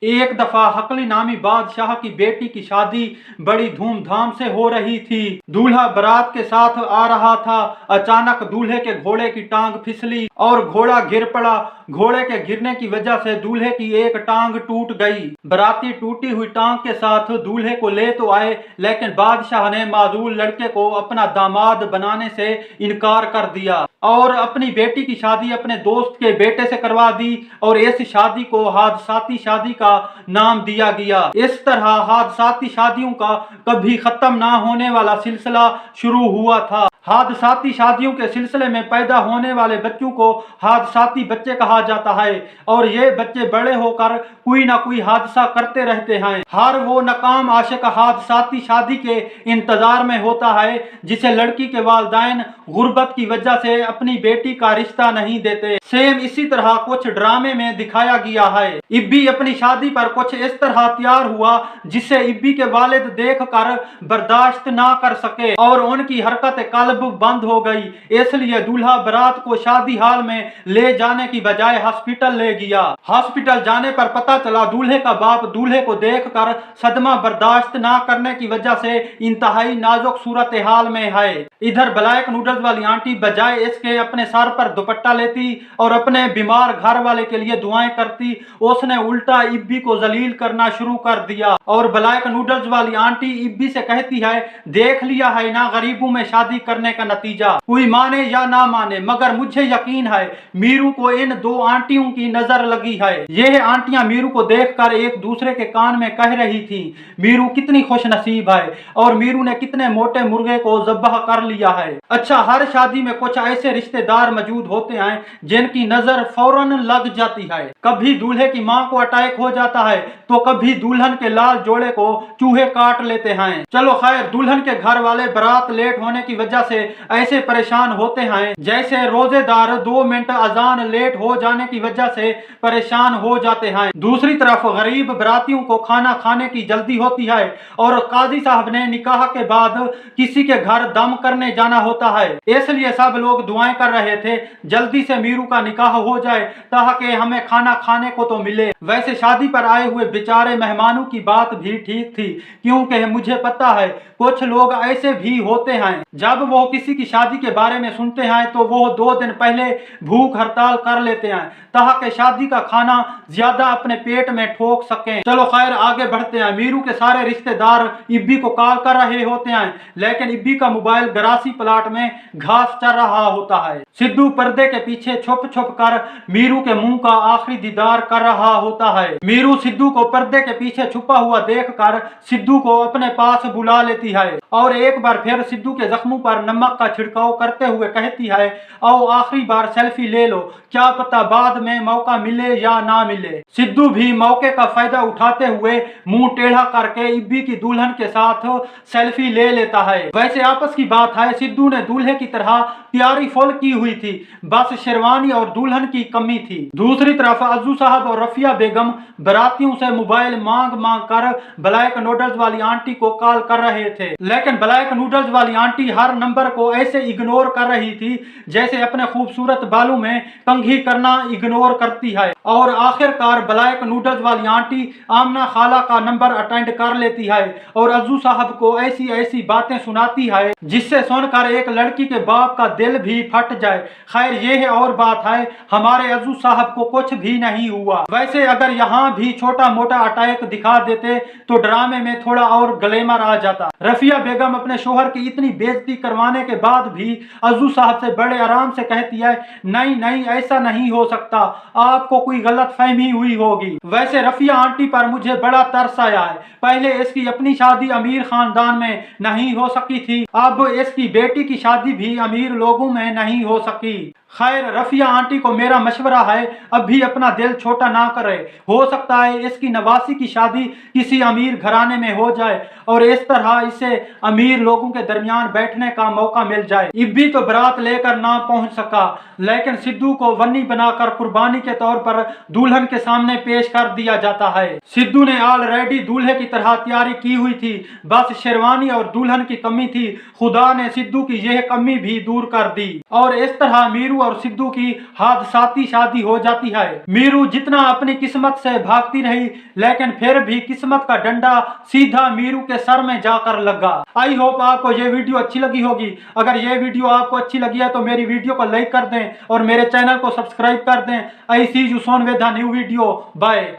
एक दफा हकली नामी बादशाह की बेटी की शादी बड़ी धूमधाम से हो रही थी। दूल्हा बारात के साथ आ रहा था। अचानक दूल्हे के घोड़े की टांग फिसली और घोड़ा गिर पड़ा। घोड़े के गिरने की वजह से दूल्हे की एक टांग टूट गई। बराती टूटी हुई टांग के साथ दूल्हे को ले तो आए, लेकिन बादशाह ने माजूल लड़के को अपना दामाद बनाने से इनकार कर दिया और अपनी बेटी की शादी अपने दोस्त के बेटे से करवा दी और इस शादी को हादसाती शादी का नाम दिया गया। इस तरह हादसाती शादियों का कभी खत्म ना होने वाला सिलसिला शुरू हुआ था। हादसाती शादियों के सिलसिले में पैदा होने वाले बच्चों को हादसाती बच्चे कहा जाता है और ये बच्चे बड़े होकर कोई ना कोई हादसा करते रहते हैं। हर वो नाकाम आशिक हादसाती शादी के इंतजार में होता है जिसे लड़की के वालिदैन गुर्बत की वजह से अपनी बेटी का रिश्ता नहीं देते। सेम इसी तरह कुछ ड्रामे में दिखाया गया है। इब्बी अपनी शादी पर कुछ इस तरह तैयार हुआ जिसे इब्बी के वालिद देख कर बर्दाश्त ना कर सके और उनकी हरकत कल्ब बंद हो गई। इसलिए दूल्हा बारात को शादी हाल में ले जाने की बजाय हॉस्पिटल ले गया। हॉस्पिटल जाने पर पता चला दूल्हे का बाप दूल्हे को देखकर सदमा बर्दाश्त ना करने की वजह से इंतहाई नाजुक सूरत हाल में है। इधर ब्लैक नूडल्स वाली आंटी बजाय इसके अपने सर पर दुपट्टा लेती और अपने बीमार घर वाले के लिए दुआएं करती, उसने उल्टा इब्बी को जलील करना शुरू कर दिया और ब्लैक नूडल्स वाली आंटी इब्बी से कहती है, देख लिया है ना गरीबों में शादी करने का नतीजा, कोई माने या ना माने, मगर मुझे यकीन है मीरू को इन दो आंटियों की नजर लगी है। यह आंटियां मीरू को देखकर एक दूसरे के कान में कह रही थी, मीरू कितनी खुश नसीब है और मीरू ने कितने मोटे मुर्गे को ज़ब्ह कर लिया है। अच्छा, हर शादी में कुछ ऐसे रिश्तेदार मौजूद होते हैं जिनकी नजर फौरन लग जाती है। कभी दूल्हे की मां को अटैक हो जाता है तो कभी दुल्हन के लाल जोड़े को चूहे काट लेते हैं। चलो खैर, दुल्हन के घर वाले बारात लेट होने की वजह से ऐसे परेशान होते हैं जैसे रोजेदार 2 मिनट अजान लेट हो जाने की वजह से परेशान हो जाते हैं। दूसरी तरफ गरीब बरातियों को खाना खाने की जल्दी होती है और काजी साहब ने निकाह के बाद किसी के घर दम करने जाना होता है, इसलिए सब लोग दुआएं कर रहे थे जल्दी से मीरू का निकाह हो जाए ताकि हमें खाना खाने को तो मिले। वैसे शादी पर आए हुए बेचारे मेहमानों की बात भी ठीक थी, क्योंकि मुझे पता है कुछ लोग ऐसे भी होते हैं जब वो किसी की शादी के बारे में सुनते हैं तो वो 2 दिन पहले भूख हड़ताल कर लेते हैं ताकि शादी का खाना ज्यादा अपने पेट में ठोक सकें। चलो खैर, आगे बढ़ते हैं। मीरू के सारे रिश्तेदार इब्बी को कॉल कर रहे होते हैं, लेकिन इब्बी का मोबाइल गरासी प्लाट में घास चर रहा होता है। सिद्धू पर्दे के पीछे छुप छुप कर मीरू के मुंह का आखिरी दीदार कर रहा होता है। मीरू सिद्धू को पर्दे के पीछे छुपा हुआ देखकर सिद्धू को अपने पास बुला लेती है और एक बार फिर सिद्धू के जख्मों पर नमक का छिड़काव करते हुए कहती है, आओ आखिरी बार सेल्फी ले लो, क्या पता बाद में मौका मिले या ना मिले। सिद्धू भी मौके का फायदा उठाते हुए मुंह टेढ़ा करके इब्बी की दुल्हन के साथ सेल्फी ले लेता है। वैसे आपस की बात है, सिद्धू ने दूल्हे की तरह तैयारी फुल की हुई थी, बस शेरवानी और दुल्हन की कमी थी। दूसरी तरफ अज्जू साहब और रफिया बेगम बरातियों से मोबाइल मांग मांग कर ब्लैक नूडल्स वाली आंटी को कॉल कर रहे थे, लेकिन ब्लैक नूडल्स वाली आंटी हर नंबर को ऐसे इग्नोर कर रही थी जैसे अपने खूबसूरत बालों में कंघी करना इग्नोर करती है। और आखिरकार ब्लैक नूडल्स वाली आंटी आमना खाला का नंबर अटेंड कर लेती है और अज्जू साहब को ऐसी ऐसी बातें सुनाती है जिससे सुनकर एक लड़की के बाप का दिल भी फट जाए। खैर, ये है और बात है, हमारे अज्जू साहब को कुछ भी नहीं हुआ। वैसे अगर यहाँ भी छोटा मोटा अटैक दिखा देते तो ड्रामे में थोड़ा और ग्लैमर आ जाता। रफिया बेगम अपने शोहर की इतनी बेइज्जती करवाने के बाद भी अज्जू साहब से बड़े आराम से कहती है, नहीं नहीं ऐसा नहीं हो सकता, आपको कोई गलत फहमी हुई होगी। वैसे रफिया आंटी पर मुझे बड़ा तरस आया है, पहले इसकी अपनी शादी अमीर खानदान में नहीं हो सकी थी, अब इसकी बेटी की शादी भी अमीर लोगों में नहीं हो सकी। खैर, रफिया आंटी को मेरा मशवरा है अभी अपना दिल छोटा ना करे, हो सकता है इसकी नवासी की शादी किसी अमीर घराने में हो जाए और इस तरह इसे अमीर लोगों के दरमियान बैठने का मौका मिल जाए। इब्बी तो बारात लेकर ना पहुंच सका, लेकिन सिद्धू को वन्नी बनाकर कुर्बानी के तौर पर दुल्हन के सामने पेश कर दिया जाता है। सिद्धू ने ऑलरेडी दूल्हे की तरह तैयारी की हुई थी, बस शेरवानी और दुल्हन की कमी थी। खुदा ने सिद्धू की यह कमी भी दूर कर दी और इस तरह मीरू और सिद्धू की हादसाती शादी हो जाती है। मीरू जितना अपनी किस्मत से भागती रही, लेकिन फिर भी किस्मत का डंडा सीधा मीरू के सर में जाकर लगा। आई होप आपको ये वीडियो अच्छी लगी होगी। अगर ये वीडियो आपको अच्छी लगी है तो मेरी वीडियो को लाइक कर दें और मेरे चैनल को सब्सक्राइब कर दें। I see you soon with a new video. Bye.